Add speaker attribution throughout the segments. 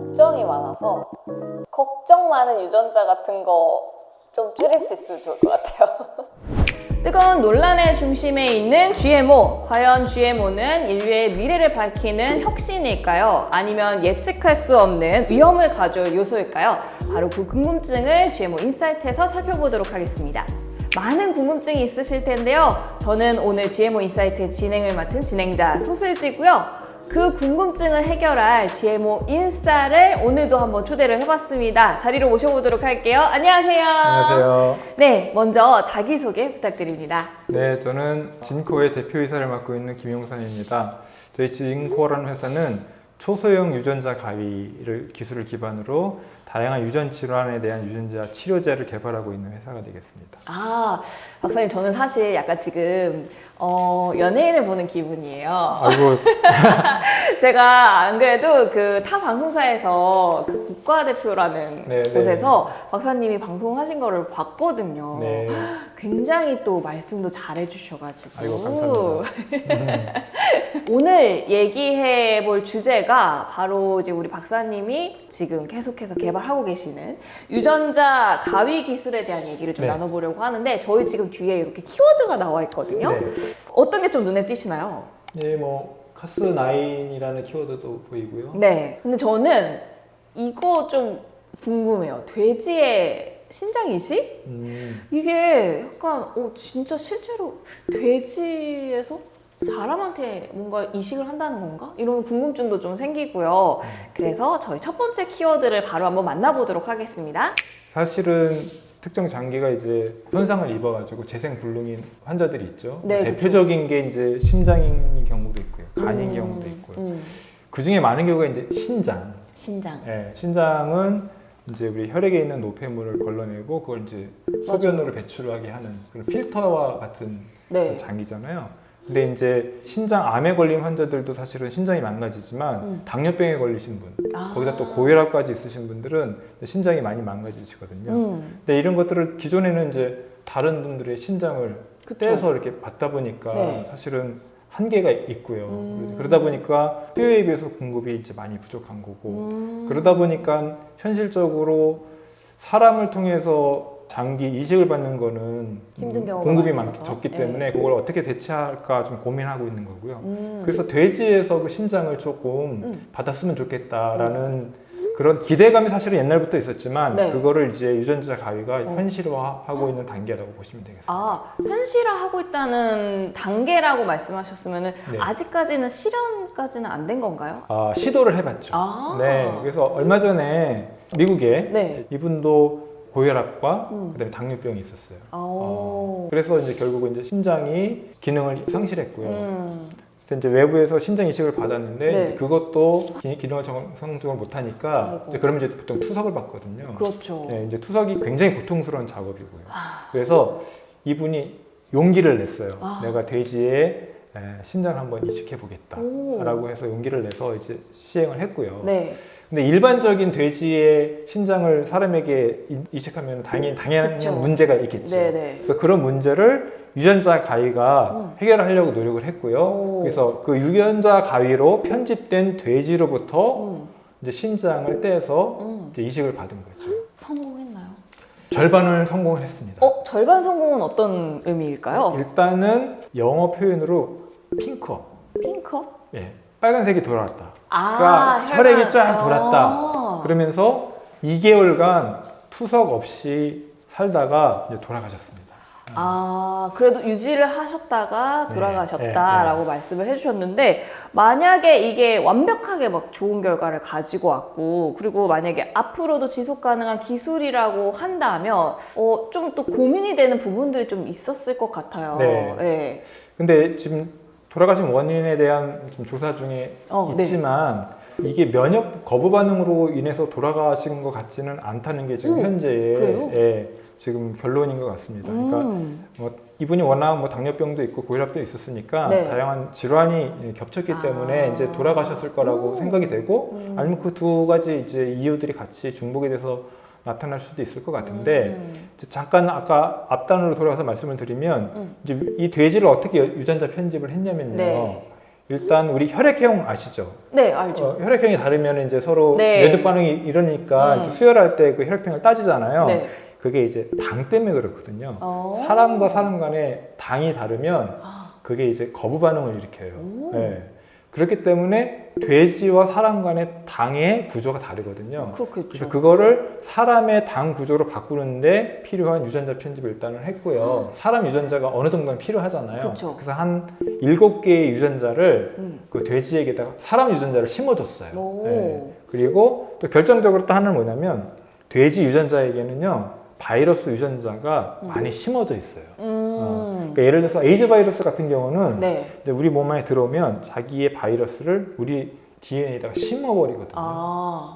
Speaker 1: 걱정이 많아서 걱정 많은 유전자 같은 거 좀 줄일 수 있으면 좋을 것 같아요. 뜨거운 논란의 중심에 있는 GMO. 과연 GMO는 인류의 미래를 밝히는 혁신일까요? 아니면 예측할 수 없는 위험을 가져올 요소일까요? 바로 그 궁금증을 GMO 인사이트에서 살펴보도록 하겠습니다. 많은 궁금증이 있으실 텐데요. 저는 오늘 GMO 인사이트의 진행을 맡은 진행자 소슬지고요. 그 궁금증을 해결할 GMO 인싸를 오늘도 한번 초대를 해봤습니다. 자리로 모셔보도록 할게요. 안녕하세요.
Speaker 2: 안녕하세요.
Speaker 1: 네, 먼저 자기소개 부탁드립니다.
Speaker 2: 네, 저는 진코의 대표이사를 맡고 있는 김용선입니다. 저희 진코라는 회사는 초소형 유전자 가위를 기술을 기반으로 다양한 유전 질환에 대한 유전자 치료제를 개발하고 있는 회사가 되겠습니다.
Speaker 1: 아, 박사님, 저는 사실 약간 지금 연예인을 보는 기분이에요.
Speaker 2: 아이고,
Speaker 1: 제가 안 그래도 그 타 방송사에서 그 국가대표라는
Speaker 2: 네,
Speaker 1: 곳에서 박사님이 방송하신 거를 봤거든요.
Speaker 2: 네,
Speaker 1: 굉장히 또 말씀도 잘해주셔가지고.
Speaker 2: 아이고 감사합니다.
Speaker 1: 오늘 얘기해 볼 주제가 바로 이제 우리 박사님이 지금 계속해서 개발하고 계시는 유전자 가위 기술에 대한 얘기를 좀
Speaker 2: 네.
Speaker 1: 나눠보려고 하는데, 저희 지금 뒤에 이렇게 키워드가 나와 있거든요.
Speaker 2: 네,
Speaker 1: 어떤 게 좀 눈에 띄시나요?
Speaker 2: 네, 뭐 카스9이라는 키워드도 보이고요.
Speaker 1: 네. 근데 저는 이거 좀 궁금해요. 돼지의 신장 이식? 이게 약간 진짜 실제로 돼지에서 사람한테 뭔가 이식을 한다는 건가? 이런 궁금증도 좀 생기고요. 그래서 저희 첫 번째 키워드를 바로 한번 만나보도록 하겠습니다.
Speaker 2: 사실은 특정 장기가 이제 손상을 입어가지고 재생불능인 환자들이 있죠.
Speaker 1: 네,
Speaker 2: 대표적인 게 이제 심장인 경우도 있고요, 간인 경우도 있고요. 그 중에 많은 경우가 이제 신장.
Speaker 1: 신장.
Speaker 2: 네, 신장은 이제 우리 혈액에 있는 노폐물을 걸러내고 그걸 이제 소변으로 배출하게 하는 그런 필터와 같은
Speaker 1: 네.
Speaker 2: 장기잖아요. 근데 이제 신장암에 걸린 환자들도 사실은 신장이 망가지지만 당뇨병에 걸리신 분, 거기다 또 고혈압까지 있으신 분들은 신장이 많이 망가지시거든요. 근데 이런 것들을 기존에는 이제 다른 분들의 신장을
Speaker 1: 그쵸.
Speaker 2: 떼서 이렇게 받다 보니까
Speaker 1: 네.
Speaker 2: 사실은 한계가 있고요. 그러다 보니까 수요에 비해서 공급이 이제 많이 부족한 거고, 그러다 보니까 현실적으로 사람을 통해서 장기 이식을 받는 거는
Speaker 1: 힘든 경우가
Speaker 2: 공급이
Speaker 1: 많이 있어서.
Speaker 2: 적기
Speaker 1: 네.
Speaker 2: 때문에 그걸 어떻게 대체할까 좀 고민하고 있는 거고요. 그래서 돼지에서 그 신장을 조금 받았으면 좋겠다라는 그런 기대감이 사실은 옛날부터 있었지만
Speaker 1: 네.
Speaker 2: 그거를 이제 유전자 가위가 현실화하고 있는 단계라고 보시면 되겠습니다.
Speaker 1: 아, 현실화하고 있다는 단계라고 말씀하셨으면
Speaker 2: 네.
Speaker 1: 아직까지는 실현까지는 안 된 건가요?
Speaker 2: 시도를 해봤죠.
Speaker 1: 아.
Speaker 2: 네, 그래서 얼마 전에 미국에
Speaker 1: 네.
Speaker 2: 이분도 고혈압과 그다음에 당뇨병이 있었어요. 그래서 이제 결국은 이제 신장이 기능을 상실했고요. 근데 이제 외부에서 신장 이식을 받았는데
Speaker 1: 네.
Speaker 2: 이제 그것도 기능을 정상적으로 못하니까 이제 그러면 이제 보통 투석을 받거든요.
Speaker 1: 그렇죠.
Speaker 2: 네, 이제 투석이 굉장히 고통스러운 작업이고요. 그래서 이분이 용기를 냈어요. 내가 돼지의 신장을 한번 이식해 보겠다라고 해서 용기를 내서 이제 시행을 했고요.
Speaker 1: 네.
Speaker 2: 근데 일반적인 돼지의 신장을 사람에게 이식하면 당연한
Speaker 1: 그쵸.
Speaker 2: 문제가 있겠죠.
Speaker 1: 네네.
Speaker 2: 그래서 그런 문제를 유전자 가위가 해결하려고 노력을 했고요.
Speaker 1: 오.
Speaker 2: 그래서 그 유전자 가위로 편집된 돼지로부터 이제 신장을 떼서 이제 이식을 받은 거죠.
Speaker 1: 성공했나요?
Speaker 2: 절반을 성공을 했습니다.
Speaker 1: 절반 성공은 어떤 의미일까요?
Speaker 2: 일단은 영어 표현으로 핑크업.
Speaker 1: 핑크업?
Speaker 2: 예, 빨간색이 돌아왔다.
Speaker 1: 아,
Speaker 2: 그러니까 혈액이 쫙 돌았다.
Speaker 1: 아.
Speaker 2: 그러면서 2개월간 투석 없이 살다가 이제 돌아가셨습니다.
Speaker 1: 그래도 유지를 하셨다가
Speaker 2: 네,
Speaker 1: 돌아가셨다라고 말씀을 해주셨는데, 만약에 이게 완벽하게 막 좋은 결과를 가지고 왔고, 그리고 만약에 앞으로도 지속 가능한 기술이라고 한다면, 좀 또 고민이 되는 부분들이 좀 있었을 것 같아요.
Speaker 2: 네.
Speaker 1: 네.
Speaker 2: 근데 지금 돌아가신 원인에 대한 좀 조사 중에 있지만 이게 면역 거부 반응으로 인해서 돌아가신 것 같지는 않다는 게 지금 현재의 지금 결론인 것 같습니다. 그러니까 이분이 워낙 뭐 당뇨병도 있고 고혈압도 있었으니까
Speaker 1: 네.
Speaker 2: 다양한 질환이 겹쳤기 때문에 이제 돌아가셨을 거라고 생각이 되고 아니면 그 두 가지 이제 이유들이 같이 중복이 돼서 나타날 수도 있을 것 같은데 이제 잠깐 아까 앞단으로 돌아가서 말씀을 드리면 이제 이 돼지를 어떻게 유전자 편집을 했냐면요.
Speaker 1: 네.
Speaker 2: 일단 우리 혈액형 아시죠?
Speaker 1: 네, 알죠.
Speaker 2: 혈액형이 다르면 이제 서로
Speaker 1: 네.
Speaker 2: 내드 반응이 일어나니까 이제 수혈할 때 그 혈액형을 따지잖아요.
Speaker 1: 네.
Speaker 2: 그게 이제 당 때문에 그렇거든요. 사람과 사람 간에 당이 다르면 그게 이제 거부 반응을 일으켜요. 네. 그렇기 때문에 돼지와 사람 간의 당의 구조가 다르거든요.
Speaker 1: 그렇겠죠.
Speaker 2: 그래서 그거를 사람의 당 구조로 바꾸는데 필요한 유전자 편집을 일단은 했고요. 사람 유전자가 어느 정도는 필요하잖아요.
Speaker 1: 그쵸.
Speaker 2: 그래서 한 7개의 유전자를 그 돼지에게다가 사람 유전자를 심어줬어요. 네. 그리고 또 결정적으로 또 하나는 뭐냐면 돼지 유전자에게는요 바이러스 유전자가 많이 심어져 있어요. 그러니까 예를 들어서 에이즈 바이러스 같은 경우는
Speaker 1: 네.
Speaker 2: 이제 우리 몸 안에 들어오면 자기의 바이러스를 우리 DNA에다가 심어버리거든요.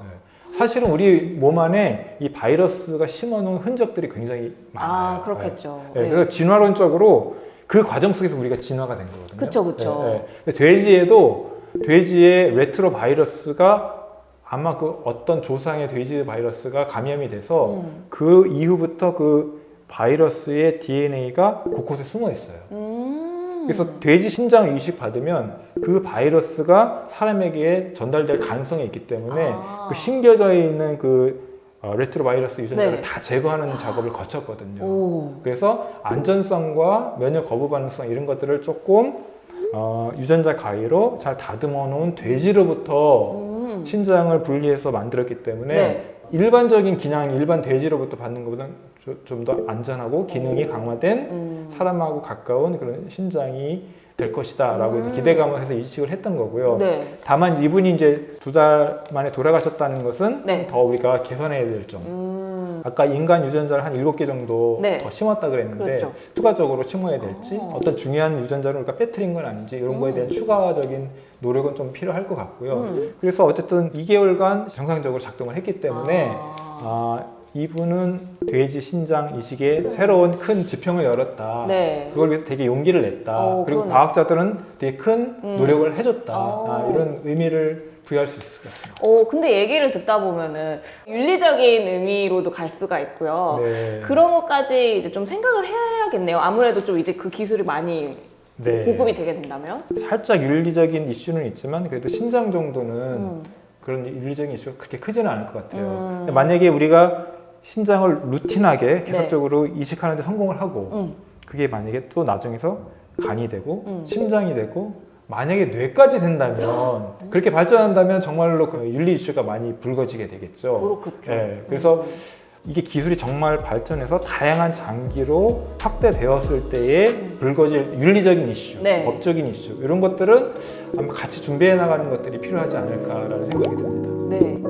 Speaker 2: 네. 사실은 우리 몸 안에 이 바이러스가 심어놓은 흔적들이 굉장히 많아요.
Speaker 1: 그렇겠죠.
Speaker 2: 네. 네. 그래서 진화론적으로 그 과정 속에서 우리가 진화가 된 거거든요.
Speaker 1: 그쵸.
Speaker 2: 네. 돼지에도 돼지의 레트로 바이러스가 아마 그 어떤 조상의 돼지 바이러스가 감염이 돼서 그 이후부터 그 바이러스의 DNA가 곳곳에 숨어 있어요. 그래서 돼지 신장을 이식받으면 그 바이러스가 사람에게 전달될 가능성이 있기 때문에 그 심겨져 있는 그 레트로 바이러스 유전자를
Speaker 1: 네.
Speaker 2: 다 제거하는 작업을 거쳤거든요. 그래서 안전성과 면역 거부 반응성 이런 것들을 조금 유전자 가위로 잘 다듬어 놓은 돼지로부터 신장을 분리해서 만들었기 때문에
Speaker 1: 네.
Speaker 2: 일반적인 그냥 일반 돼지로부터 받는 것보다 좀 더 안전하고 기능이 강화된 사람하고 가까운 그런 신장이 될 것이다 라고 이제 기대감을 해서 이식을 했던 거고요.
Speaker 1: 네.
Speaker 2: 다만 이분이 이제 2달 만에 돌아가셨다는 것은
Speaker 1: 네.
Speaker 2: 더 우리가 개선해야 될 점. 아까 인간 유전자를 한 7개 정도
Speaker 1: 네.
Speaker 2: 더 심었다 그랬는데
Speaker 1: 그렇죠.
Speaker 2: 추가적으로 심어야 될지 어떤 중요한 유전자를 우리가 빼뜨린 건 아닌지 이런 거에 대한 추가적인 노력은 좀 필요할 것 같고요. 그래서 어쨌든 2개월간 정상적으로 작동을 했기 때문에 이분은 돼지 신장 이식에 새로운 큰 지평을 열었다.
Speaker 1: 네.
Speaker 2: 그걸 위해서 되게 용기를 냈다. 그리고
Speaker 1: 그러네.
Speaker 2: 과학자들은 되게 큰 노력을 해줬다. 이런 의미를 부여할 수 있을 것 같습니다.
Speaker 1: 근데 얘기를 듣다 보면은 윤리적인 의미로도 갈 수가 있고요.
Speaker 2: 네.
Speaker 1: 그런 것까지 이제 좀 생각을 해야겠네요. 아무래도 좀 이제 그 기술이 많이
Speaker 2: 네.
Speaker 1: 보급이 되게 된다면.
Speaker 2: 살짝 윤리적인 이슈는 있지만 그래도 신장 정도는 그런 윤리적인 이슈가 그렇게 크지는 않을 것 같아요. 근데 만약에 우리가 신장을 루틴하게 계속적으로 이식하는 데 성공을 하고 그게 만약에 또 나중에서 간이 되고 심장이 되고 만약에 뇌까지 된다면 그렇게 발전한다면 정말로 그 윤리 이슈가 많이 불거지게 되겠죠.
Speaker 1: 그렇겠죠.
Speaker 2: 네, 그래서 이게 기술이 정말 발전해서 다양한 장기로 확대되었을 때에 불거질 윤리적인 이슈,
Speaker 1: 네.
Speaker 2: 법적인 이슈 이런 것들은 아마 같이 준비해 나가는 것들이 필요하지 않을까라는 생각이 듭니다.
Speaker 1: 네.